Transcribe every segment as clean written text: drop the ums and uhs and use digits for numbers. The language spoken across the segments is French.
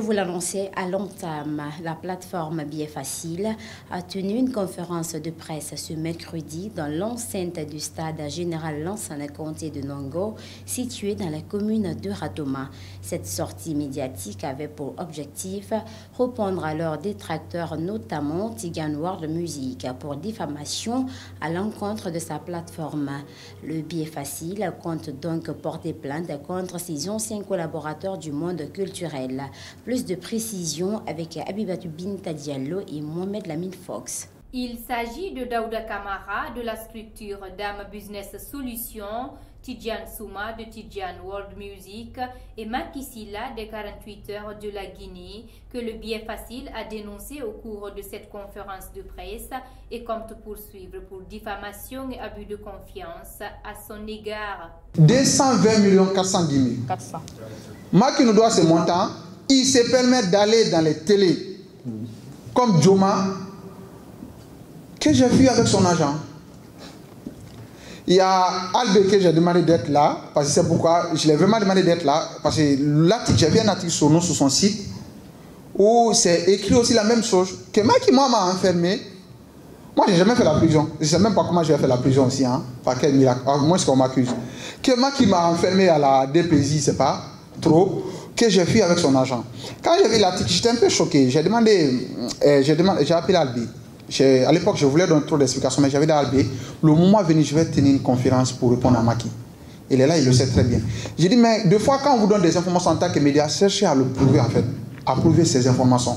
vous l'annoncer à l'entame, la plateforme Billets Facile a tenu une conférence de presse ce mercredi dans l'enceinte du stade général Lansana Conté de Nongo, situé dans la commune de Ratoma. Cette sortie médiatique avait pour objectif répondre à leurs détracteurs, notamment Tidiane World Music, pour diffamation à l'encontre de sa plateforme. Le Billet Facile compte donc porter plainte contre ses anciens collaborateurs du monde culturel. Plus de précisions avec Abibatou Binta Diallo et Mohamed Lamine Fox. Il s'agit de Daouda Kamara de la structure Dame Business Solutions, Tidiane Souma de Tidiane World Music et Macky Silla des 48 heures de la Guinée que le Billet Facile a dénoncé au cours de cette conférence de presse et compte poursuivre pour diffamation et abus de confiance à son égard. 220 410 000. 400. Macky nous doit ce montant. Il se permet d'aller dans les télés comme Joma, que j'ai vu avec son agent. Il y a Albert que j'ai demandé d'être là, parce que c'est pourquoi je l'ai vraiment demandé d'être là, parce que l'article, j'ai vu un article sur son site, où c'est écrit aussi la même chose, que Macky moi m'a enfermé. Moi j'ai jamais fait la prison, je ne sais même pas comment j'ai fait la prison aussi, hein, par quel miracle, moi c'est qu'on m'accuse. Que Macky m'a enfermé à la DPJ, c'est pas trop, que j'ai fait avec son agent. Quand j'ai vu l'article, j'étais un peu choqué. J'ai appelé Albé. À l'époque, je voulais donner trop d'explications, mais j'avais dit à Albé, le moment venu, je vais tenir une conférence pour répondre à Macky. Il est là, il le sait très bien. J'ai dit, mais deux fois, quand on vous donne des informations en tant que média, cherchez à le prouver, en fait, à prouver ces informations.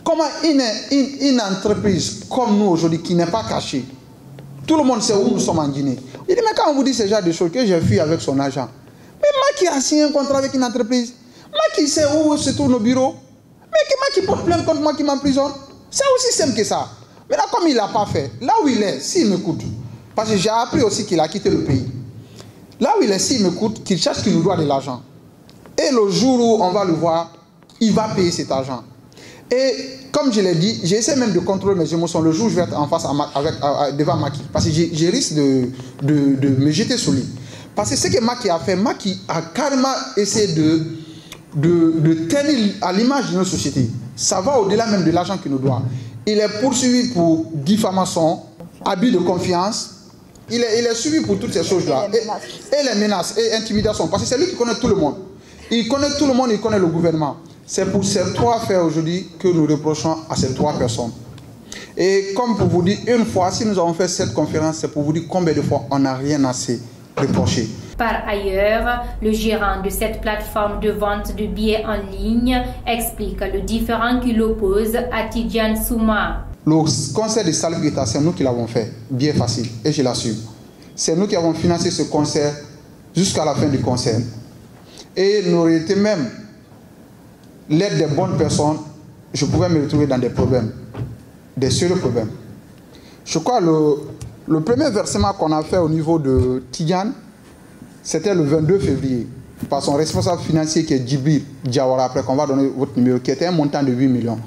Comment une entreprise comme nous aujourd'hui, qui n'est pas cachée, tout le monde sait où nous sommes en Guinée. Il dit, mais quand on vous dit ce genre de choses, que j'ai fui avec son agent, mais Macky a signé un contrat avec une entreprise. Macky sait où se trouve nos bureaux. Mais que Macky porte plainte contre moi qui m'emprisonne. C'est aussi simple que ça. Maintenant, comme il ne l'a pas fait, là où il est, s'il m'écoute, parce que j'ai appris aussi qu'il a quitté le pays. Là où il est, s'il m'écoute, qu'il cherche qu'il nous doit de l'argent. Et le jour où on va le voir, il va payer cet argent. Et comme je l'ai dit, j'essaie même de contrôler mes émotions le jour où je vais être en face devant Macky. Parce que je risque de me jeter sur lui. Parce que ce que Macky a fait, Macky a carrément essayé de tenir à l'image de notre société. Ça va au-delà même de l'argent qu'il nous doit. Il est poursuivi pour diffamation, abus de confiance. Il est suivi pour toutes ces choses-là. Et les menaces et intimidation. Parce que c'est lui qui connaît tout le monde. Il connaît tout le monde, il connaît le gouvernement. C'est pour ces trois faits aujourd'hui que nous reprochons à ces trois personnes. Et comme pour vous dire, une fois, si nous avons fait cette conférence, c'est pour vous dire combien de fois on n'a rien assez reproché. Par ailleurs, le gérant de cette plateforme de vente de billets en ligne explique le différend qui l'oppose à Tidiane Souma. Le concert de Salif Keita, c'est nous qui l'avons fait, Billet Facile, et je l'assume. C'est nous qui avons financé ce concert jusqu'à la fin du concert. Et nous aurait été même l'aide des bonnes personnes, je pouvais me retrouver dans des problèmes, des sérieux problèmes. Je crois le premier versement qu'on a fait au niveau de Tidiane, c'était le 22 février, par son responsable financier qui est Djibril Diawara, après qu'on va donner votre numéro, qui était un montant de 8 millions.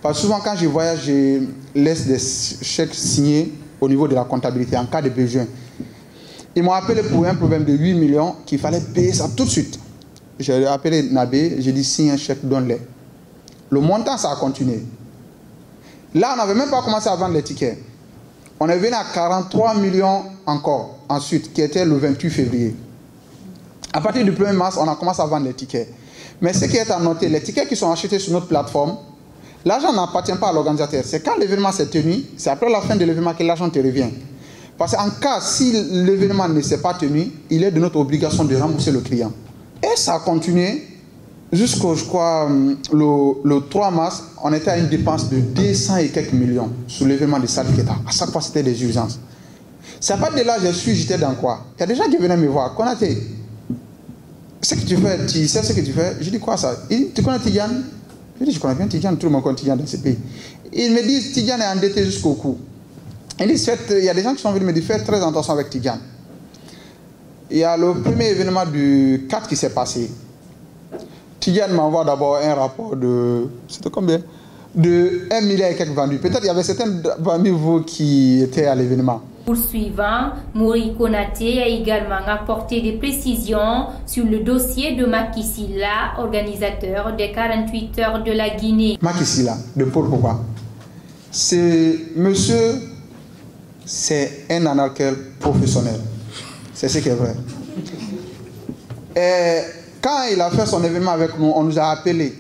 Parce que souvent quand je voyage, je laisse des chèques signés au niveau de la comptabilité en cas de besoin. Ils m'ont appelé pour un problème de 8 millions qu'il fallait payer ça tout de suite. J'ai appelé Nabé, j'ai dit signe un chèque, donne-les. Le montant, ça a continué. Là, on n'avait même pas commencé à vendre les tickets. On est venu à 43 millions encore, ensuite, qui était le 28 février. À partir du 1er mars, on a commencé à vendre les tickets. Mais ce qui est à noter, les tickets qui sont achetés sur notre plateforme, l'argent n'appartient pas à l'organisateur. C'est quand l'événement s'est tenu, c'est après la fin de l'événement que l'argent te revient. Parce qu'en cas, si l'événement ne s'est pas tenu, il est de notre obligation de rembourser le client. Et ça a continué jusqu'au, je crois, le 3 mars, on était à une dépense de 200 et quelques millions sur l'événement de Salif Keita. À chaque fois, c'était des urgences. C'est à partir de là, j'étais dans quoi? Il y a des gens qui venaient me voir. Konaté, ce que tu fais, tu sais ce que tu fais? Je dis quoi ça? Il dit, tu connais Tidiane? Je dis, je connais bien Tidiane, tout le monde connaît Tidiane dans ce pays. Ils me disent, Tidiane est endetté jusqu'au cou. Ils disent, il y a des gens qui sont venus me dire, faites très attention avec Tidiane. Il y a le premier événement du 4 qui s'est passé. Tidiane m'envoie d'abord un rapport de... C'était combien? De 1 milliard et quelques vendus. Peut-être il y avait certains parmi vous qui étaient à l'événement. Poursuivant, Mori Konaté a également apporté des précisions sur le dossier de Macky Silla, organisateur des 48 heures de la Guinée. Macky Silla, de Paul Pogba, c'est monsieur, c'est un anarchiste professionnel. C'est ce qui est vrai. Et quand il a fait son événement avec nous, on nous a appelé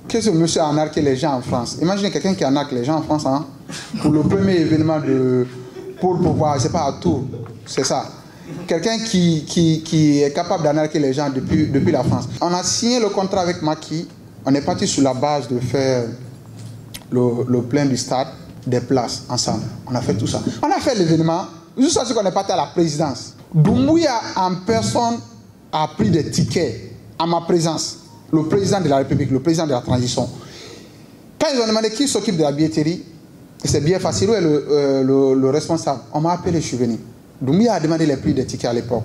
que ce monsieur a arnaqué les gens en France. Imaginez quelqu'un qui arnaque les gens en France, hein, pour le premier événement de Paul Pogba, c'est pas à Tours, c'est ça. Quelqu'un qui est capable d'arnaquer les gens depuis la France. On a signé le contrat avec Macky, on est parti sur la base de faire le plein du stade, des places ensemble. On a fait tout ça. On a fait l'événement, juste ce qu'on est parti à la présidence. Doumbouya en personne a pris des tickets à ma présence. Le président de la République, le président de la transition. Quand ils ont demandé qui s'occupe de la billetterie, c'est bien facile, où est le responsable. On m'a appelé, je suis venu. Doumbouya a demandé les prix des tickets à l'époque.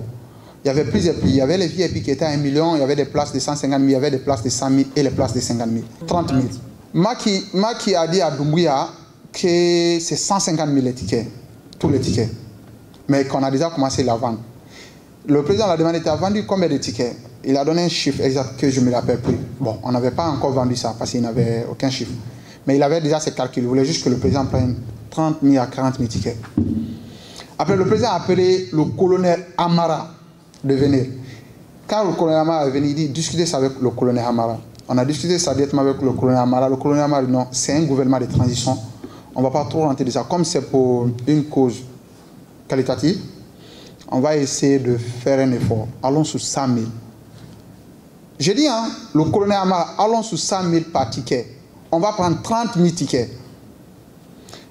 Il y avait plusieurs prix. Il y avait les VIP qui étaient à 1 million, il y avait des places de 150 000, il y avait des places de 100 000 et les places de 50 000, 30 000. Macky a dit à Doumbouya que c'est 150 000 les tickets, tous les tickets. Mais qu'on a déjà commencé à la vendre. Le président l'a demandé, tu as vendu combien de tickets? Il a donné un chiffre exact que je ne me rappelle plus. Bon, on n'avait pas encore vendu ça parce qu'il n'avait aucun chiffre. Mais il avait déjà ses calculs. Il voulait juste que le président prenne 30 000 à 40 000 tickets. Après, le président a appelé le colonel Amara de venir. Quand le colonel Amara est venu, il dit discutez ça avec le colonel Amara. On a discuté ça directement avec le colonel Amara. Le colonel Amara dit non, c'est un gouvernement de transition. On ne va pas trop rentrer de ça. Comme c'est pour une cause qualitative, on va essayer de faire un effort. Allons sur 100 000. J'ai dit, hein, le colonel Amara, allons sur 100 000 par ticket. On va prendre 30 000 tickets.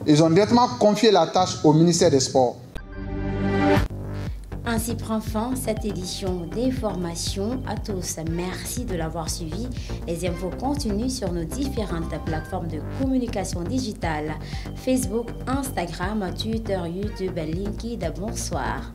Ils ont directement confié la tâche au ministère des Sports. Ainsi prend fin cette édition d'information. À tous, merci de l'avoir suivi. Les infos continuent sur nos différentes plateformes de communication digitale. Facebook, Instagram, Twitter, YouTube, LinkedIn. Bonsoir.